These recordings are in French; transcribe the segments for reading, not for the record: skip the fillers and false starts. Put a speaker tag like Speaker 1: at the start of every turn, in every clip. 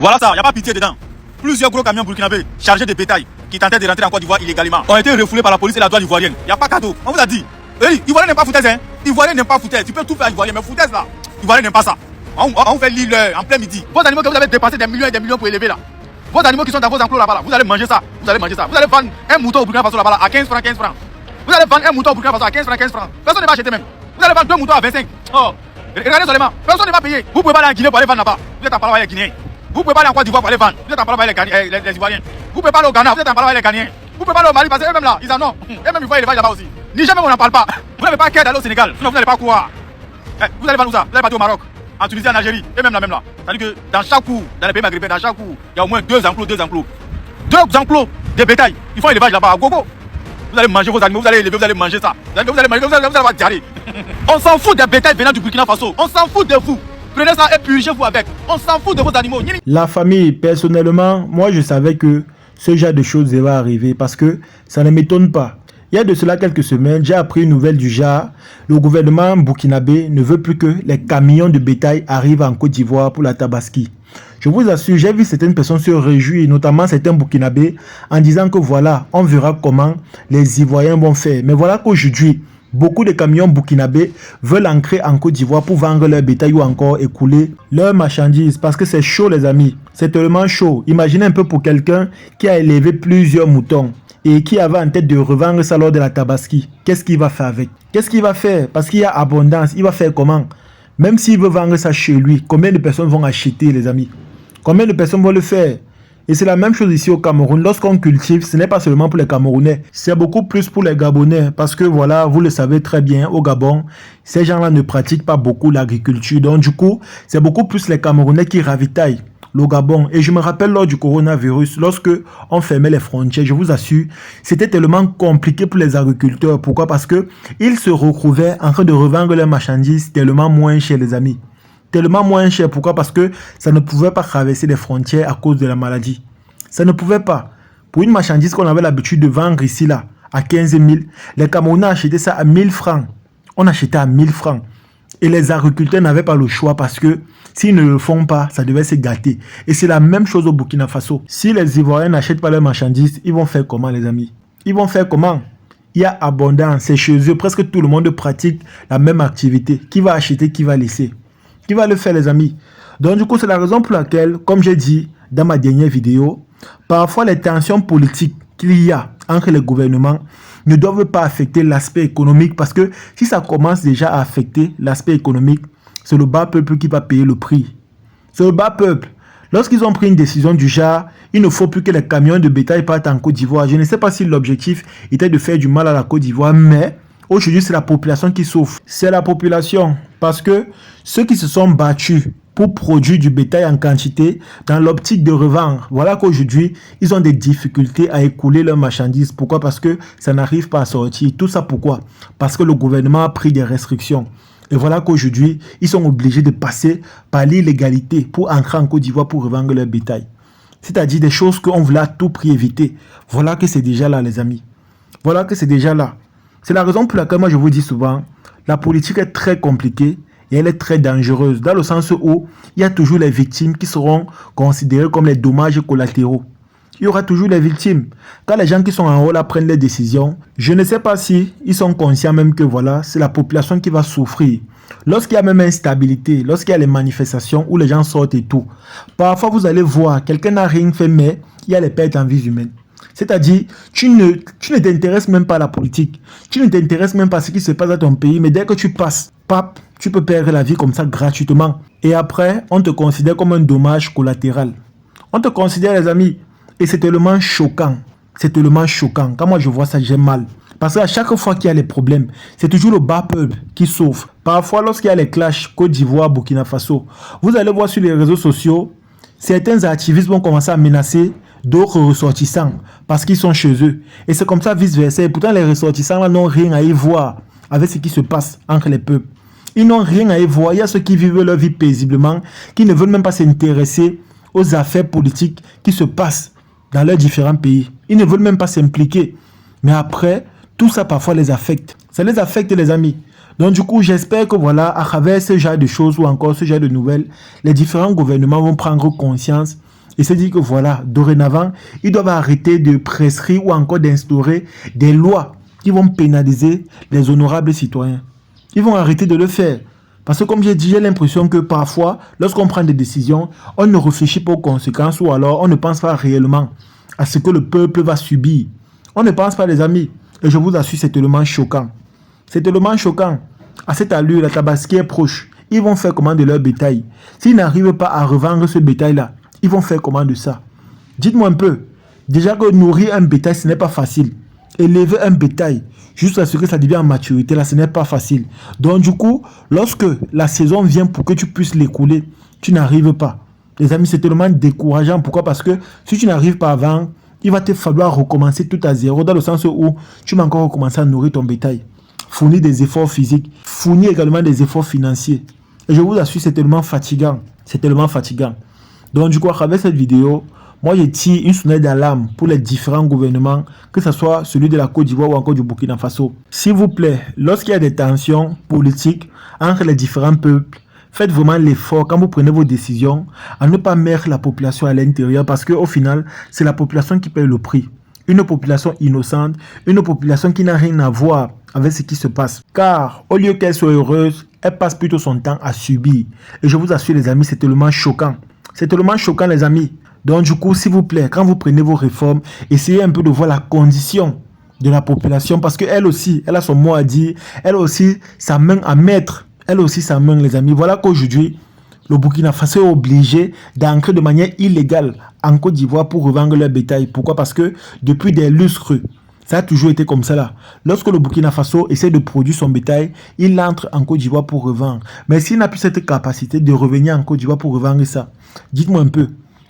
Speaker 1: Voilà ça, il n'y a pas pitié dedans. Plusieurs gros camions burkinabés chargés de bétail qui tentaient de rentrer en Côte d'Ivoire illégalement ont été refoulés par la police et la douane ivoirienne. Il n'y a pas cadeau. On vous a dit. Ivoirien n'aime pas foutaise, hein. Ivoirien n'aime pas foutaise. Tu peux tout faire Ivoirien, mais foutaise là. Ivoirien n'aime pas ça. On fait l'île en plein midi. Vos animaux que vous avez dépensé des millions et des millions pour élever là. Vos animaux qui sont dans vos enclos là-bas, là, vous allez manger ça. Vous allez manger ça. Vous allez vendre un mouton au Burkina Faso là-bas là, à 15 francs, 15 francs. Vous allez vendre un mouton au Burkina Faso à 15 francs, 15 francs. Personne ne va acheter même. Vous allez vendre deux moutons à 25. Oh. Regardez seulement. Personne ne va payer. Vous pouvez pas aller en Guinée pour aller vendre là-bas. Vous êtes en parlant avec les Guinéens. Vous pouvez pas aller en Côte d'Ivoire pour aller vendre. Vous êtes en parlant avec les Ivoiriens. Vous pouvez pas aller au Ghana. Vous êtes en parlant avec les Ghanéens. Vous pouvez pas aller au Mali parce qu'eux-mêmes là, ils en ont. Eux-mêmes ils voient l'élevage là-bas aussi. Niger même on n'en parle pas. Vous n'avez pas qu'à aller au Sénégal. Sinon vous n'allez pas croire. Vous allez vendre où ça? Vous allez partir au Maroc, en Tunisie, en Algérie. Et même là. C'est-à-dire que dans chaque cours, dans les pays maghrébins, dans chaque cours, il y a au moins deux enclos. Deux enclos de bétail. Ils font l'élevage là-bas à gogo. Vous allez manger vos animaux, vous allez élever, vous allez manger ça. Vous allez manger, vous allez avoir diarrhée. On s'en fout des bétails venant du Burkina Faso. On s'en fout de vous. Prenez ça et purgez-vous avec. On s'en fout de vos animaux.
Speaker 2: La famille, personnellement, moi je savais que ce genre de choses va arriver parce que ça ne m'étonne pas. Il y a de cela quelques semaines, j'ai appris une nouvelle du genre. Le gouvernement burkinabé ne veut plus que les camions de bétail arrivent en Côte d'Ivoire pour la Tabaski. Je vous assure, j'ai vu certaines personnes se réjouir, notamment certains burkinabés, en disant que voilà, on verra comment les Ivoiriens vont faire. Mais voilà qu'aujourd'hui, beaucoup de camions burkinabés veulent entrer en Côte d'Ivoire pour vendre leur bétail ou encore écouler leurs marchandises parce que c'est chaud les amis, c'est tellement chaud. Imaginez un peu pour quelqu'un qui a élevé plusieurs moutons et qui avait en tête de revendre ça lors de la Tabaski. Qu'est-ce qu'il va faire avec? Qu'est-ce qu'il va faire? Parce qu'il y a abondance, il va faire comment? Même s'il veut vendre ça chez lui, combien de personnes vont acheter les amis? Combien de personnes vont le faire? Et c'est la même chose ici au Cameroun. Lorsqu'on cultive, ce n'est pas seulement pour les Camerounais, c'est beaucoup plus pour les Gabonais. Parce que voilà, vous le savez très bien, au Gabon, ces gens-là ne pratiquent pas beaucoup l'agriculture. Donc du coup, c'est beaucoup plus les Camerounais qui ravitaillent le Gabon. Et je me rappelle lors du coronavirus, lorsque on fermait les frontières, je vous assure, c'était tellement compliqué pour les agriculteurs. Pourquoi? Parce que ils se retrouvaient en train de revendre leurs marchandises tellement moins cher, les amis. Tellement moins cher. Pourquoi? Parce que ça ne pouvait pas traverser les frontières à cause de la maladie. Ça ne pouvait pas. Pour une marchandise qu'on avait l'habitude de vendre ici, là, à 15 000, les Camerounais achetaient ça à 1000 francs. On achetait à 1000 francs. Et les agriculteurs n'avaient pas le choix parce que s'ils ne le font pas, ça devait se gâter. Et c'est la même chose au Burkina Faso. Si les Ivoiriens n'achètent pas leurs marchandises, ils vont faire comment les amis? Ils vont faire comment? Il y a abondance, c'est chez eux. Presque tout le monde pratique la même activité. Qui va acheter, qui va laisser? Qui va le faire les amis? Donc du coup, c'est la raison pour laquelle, comme j'ai dit dans ma dernière vidéo, parfois les tensions politiques qu'il y a entre les gouvernements ne doivent pas affecter l'aspect économique parce que si ça commence déjà à affecter l'aspect économique, c'est le bas peuple qui va payer le prix. C'est le bas peuple. Lorsqu'ils ont pris une décision du genre, il ne faut plus que les camions de bétail partent en Côte d'Ivoire. Je ne sais pas si l'objectif était de faire du mal à la Côte d'Ivoire, mais aujourd'hui, c'est la population qui souffre. C'est la population parce que ceux qui se sont battus pour produire du bétail en quantité dans l'optique de revendre, voilà qu'aujourd'hui, ils ont des difficultés à écouler leurs marchandises. Pourquoi? Parce que ça n'arrive pas à sortir. Tout ça pourquoi? Parce que le gouvernement a pris des restrictions. Et voilà qu'aujourd'hui, ils sont obligés de passer par l'illégalité pour entrer en Côte d'Ivoire pour revendre leur bétail. C'est-à-dire des choses qu'on voulait à tout prix éviter. Voilà que c'est déjà là, les amis. Voilà que c'est déjà là. C'est la raison pour laquelle moi je vous dis souvent, la politique est très compliquée et elle est très dangereuse, dans le sens où il y a toujours les victimes qui seront considérées comme les dommages collatéraux. Il y aura toujours les victimes. Quand les gens qui sont en haut là prennent les décisions, je ne sais pas si ils sont conscients même que voilà, c'est la population qui va souffrir. Lorsqu'il y a même instabilité, lorsqu'il y a les manifestations où les gens sortent et tout, parfois vous allez voir, quelqu'un n'a rien fait mais il y a les pertes en vies humaines. C'est-à-dire, tu ne t'intéresses même pas à la politique. Tu ne t'intéresses même pas à ce qui se passe dans ton pays. Mais dès que tu passes, pap, tu peux perdre la vie comme ça gratuitement. Et après, on te considère comme un dommage collatéral. On te considère, les amis. Et c'est tellement choquant. C'est tellement choquant. Quand moi je vois ça, j'ai mal. Parce qu'à chaque fois qu'il y a les problèmes, c'est toujours le bas peuple qui souffre. Parfois, lorsqu'il y a les clashs Côte d'Ivoire, Burkina Faso, vous allez voir sur les réseaux sociaux, certains activistes vont commencer à menacer d'autres ressortissants parce qu'ils sont chez eux. Et c'est comme ça vice-versa. Et pourtant, les ressortissants là n'ont rien à y voir avec ce qui se passe entre les peuples. Ils n'ont rien à y voir. Il y a ceux qui vivent leur vie paisiblement, qui ne veulent même pas s'intéresser aux affaires politiques qui se passent dans leurs différents pays. Ils ne veulent même pas s'impliquer. Mais après, tout ça parfois les affecte. Ça les affecte, les amis. Donc du coup, j'espère que voilà, à travers ce genre de choses ou encore ce genre de nouvelles, les différents gouvernements vont prendre conscience et se dit que voilà, dorénavant, ils doivent arrêter de prescrire ou encore d'instaurer des lois qui vont pénaliser les honorables citoyens. Ils vont arrêter de le faire. Parce que comme j'ai dit, j'ai l'impression que parfois, lorsqu'on prend des décisions, on ne réfléchit pas aux conséquences ou alors on ne pense pas réellement à ce que le peuple va subir. On ne pense pas, les amis. Et je vous assure, c'est tellement choquant. C'est tellement choquant. À cette allure, la Tabaski est proche. Ils vont faire comment de leur bétail? S'ils n'arrivent pas à revendre ce bétail-là, ils vont faire comment de ça? Dites-moi un peu. Déjà que nourrir un bétail, ce n'est pas facile. Élever un bétail jusqu'à ce que ça devienne en maturité, là, ce n'est pas facile. Donc du coup, lorsque la saison vient pour que tu puisses l'écouler, tu n'arrives pas. Les amis, c'est tellement décourageant. Pourquoi? Parce que si tu n'arrives pas à vendre, il va te falloir recommencer tout à zéro, dans le sens où tu vas encore recommencer à nourrir ton bétail. Fournir des efforts physiques, fournir également des efforts financiers. Et je vous assure, c'est tellement fatigant. C'est tellement fatigant. Donc du coup, à travers cette vidéo, moi je tire une sonnette d'alarme pour les différents gouvernements, que ce soit celui de la Côte d'Ivoire ou encore du Burkina Faso. S'il vous plaît, lorsqu'il y a des tensions politiques entre les différents peuples, faites vraiment l'effort quand vous prenez vos décisions à ne pas mettre la population à l'intérieur, parce qu'au final, c'est la population qui paye le prix. Une population innocente, une population qui n'a rien à voir avec ce qui se passe. Car au lieu qu'elle soit heureuse, elle passe plutôt son temps à subir. Et je vous assure les amis, c'est tellement choquant. C'est tellement choquant les amis. Donc du coup, s'il vous plaît, quand vous prenez vos réformes, essayez un peu de voir la condition de la population, parce qu'elle aussi, elle a son mot à dire, elle a aussi sa main à mettre. Elle aussi sa main les amis. Voilà qu'aujourd'hui, le Burkina Faso est obligé d'ancrer de manière illégale en Côte d'Ivoire pour revendre leur bétail. Pourquoi? Parce que depuis des lustres, ça a toujours été comme ça là. Lorsque le Burkina Faso essaie de produire son bétail, il entre en Côte d'Ivoire pour revendre. Mais s'il n'a plus cette capacité de revenir en Côte d'Ivoire pour revendre ça, dites-moi un peu,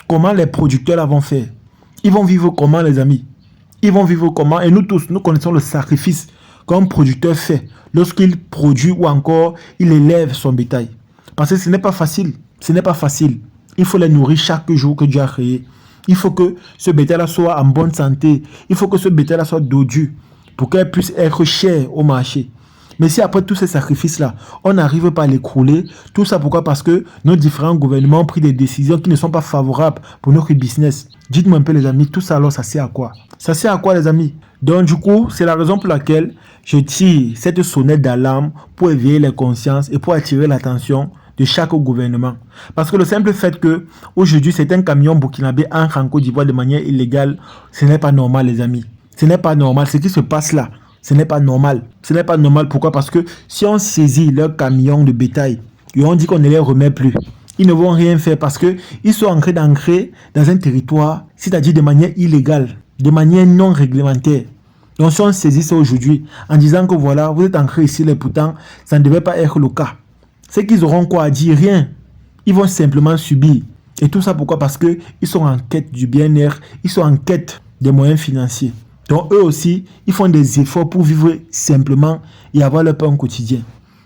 Speaker 2: comment les producteurs là vont faire? Ils vont vivre comment les amis? Ils vont vivre comment? Et nous tous, nous connaissons le sacrifice qu'un producteur fait lorsqu'il produit ou encore il élève son bétail. Parce que ce n'est pas facile. Ce n'est pas facile. Il faut les nourrir chaque jour que Dieu a créé. Il faut que ce bétail-là soit en bonne santé. Il faut que ce bétail-là soit dodu pour qu'elle puisse être chère au marché. Mais si après tous ces sacrifices-là, on n'arrive pas à l'écrouler, tout ça pourquoi? Parce que nos différents gouvernements ont pris des décisions qui ne sont pas favorables pour notre business. Dites-moi un peu les amis, tout ça alors ça sert à quoi? Ça sert à quoi les amis? Donc du coup, c'est la raison pour laquelle je tire cette sonnette d'alarme pour éveiller les consciences et pour attirer l'attention de chaque gouvernement. Parce que le simple fait que aujourd'hui certains camions burkinabés entrent en Côte d'Ivoire de manière illégale, ce n'est pas normal les amis. Ce n'est pas normal. Ce qui se passe là, ce n'est pas normal. Ce n'est pas normal. Pourquoi? Parce que si on saisit leurs camions de bétail et on dit qu'on ne les remet plus, ils ne vont rien faire parce qu'ils sont en train d'ancrer dans un territoire, c'est-à-dire de manière illégale, de manière non réglementaire. Donc si on saisit ça aujourd'hui en disant que voilà, vous êtes ancré ici, et pourtant ça ne devait pas être le cas. C'est qu'ils auront quoi à dire? Rien. Ils vont simplement subir. Et tout ça pourquoi? Parce qu'ils sont en quête du bien-être, ils sont en quête des moyens financiers. Donc eux aussi, ils font des efforts pour vivre simplement et avoir leur pain quotidien.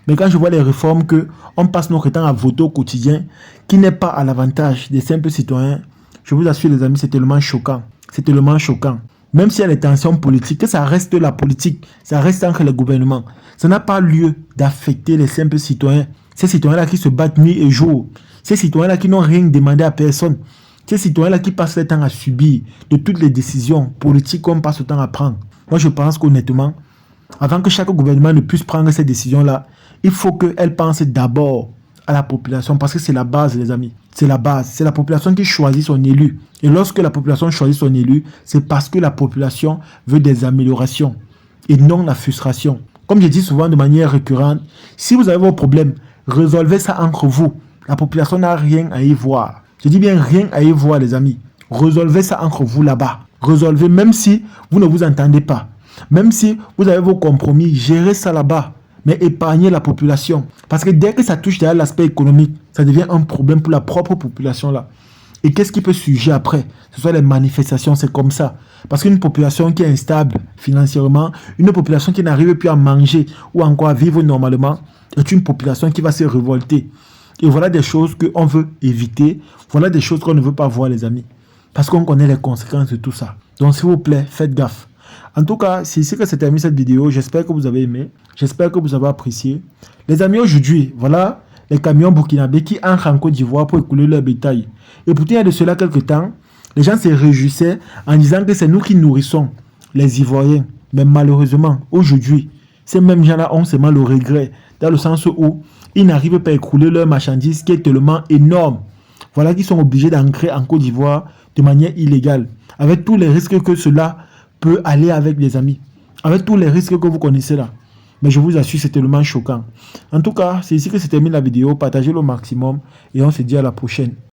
Speaker 2: Mais quand je vois les réformes qu'on passe notre temps à voter au quotidien, qui n'est pas à l'avantage des simples citoyens, je vous assure les amis, c'est tellement choquant. C'est tellement choquant. Même s'il y a des tensions politiques, que ça reste la politique, ça reste entre les gouvernements. Ça n'a pas lieu d'affecter les simples citoyens. Ces citoyens-là qui se battent nuit et jour. Ces citoyens-là qui n'ont rien demandé à personne. Ces citoyens-là qui passent le temps à subir de toutes les décisions politiques qu'on passe le temps à prendre. Moi, je pense qu'honnêtement, avant que chaque gouvernement ne puisse prendre ces décisions-là, il faut qu'elle pense d'abord à la population, parce que c'est la base, les amis. C'est la base. C'est la population qui choisit son élu. Et lorsque la population choisit son élu, c'est parce que la population veut des améliorations et non la frustration. Comme je dis souvent de manière récurrente, si vous avez vos problèmes, résolvez ça entre vous. La population n'a rien à y voir. Je dis bien rien à y voir, les amis. Résolvez ça entre vous là-bas. Résolvez, même si vous ne vous entendez pas. Même si vous avez vos compromis, gérez ça là-bas. Mais épargnez la population. Parce que dès que ça touche à l'aspect économique, ça devient un problème pour la propre population là. Et qu'est-ce qui peut surgir après? Ce sont les manifestations, c'est comme ça. Parce qu'une population qui est instable financièrement, une population qui n'arrive plus à manger ou encore à vivre normalement, est une population qui va se révolter. Et voilà des choses qu'on veut éviter. Voilà des choses qu'on ne veut pas voir, les amis. Parce qu'on connaît les conséquences de tout ça. Donc, s'il vous plaît, faites gaffe. En tout cas, c'est ici que s'est terminée cette vidéo. J'espère que vous avez aimé. J'espère que vous avez apprécié. Les amis, aujourd'hui, voilà les camions burkinabés qui entrent en Côte d'Ivoire pour écouler leur bétail. Et pourtant, il y a de cela quelques temps, les gens se réjouissaient en disant que c'est nous qui nourrissons les Ivoiriens. Mais malheureusement, aujourd'hui, ces mêmes gens-là ont seulement le regret, dans le sens où ils n'arrivent pas à écouler leur marchandise qui est tellement énorme. Voilà qu'ils sont obligés d'entrer en Côte d'Ivoire de manière illégale, avec tous les risques que cela peut aller avec les amis, avec tous les risques que vous connaissez là. Mais je vous assure, c'est tellement choquant. En tout cas, c'est ici que se termine la vidéo. Partagez-le au maximum et on se dit à la prochaine.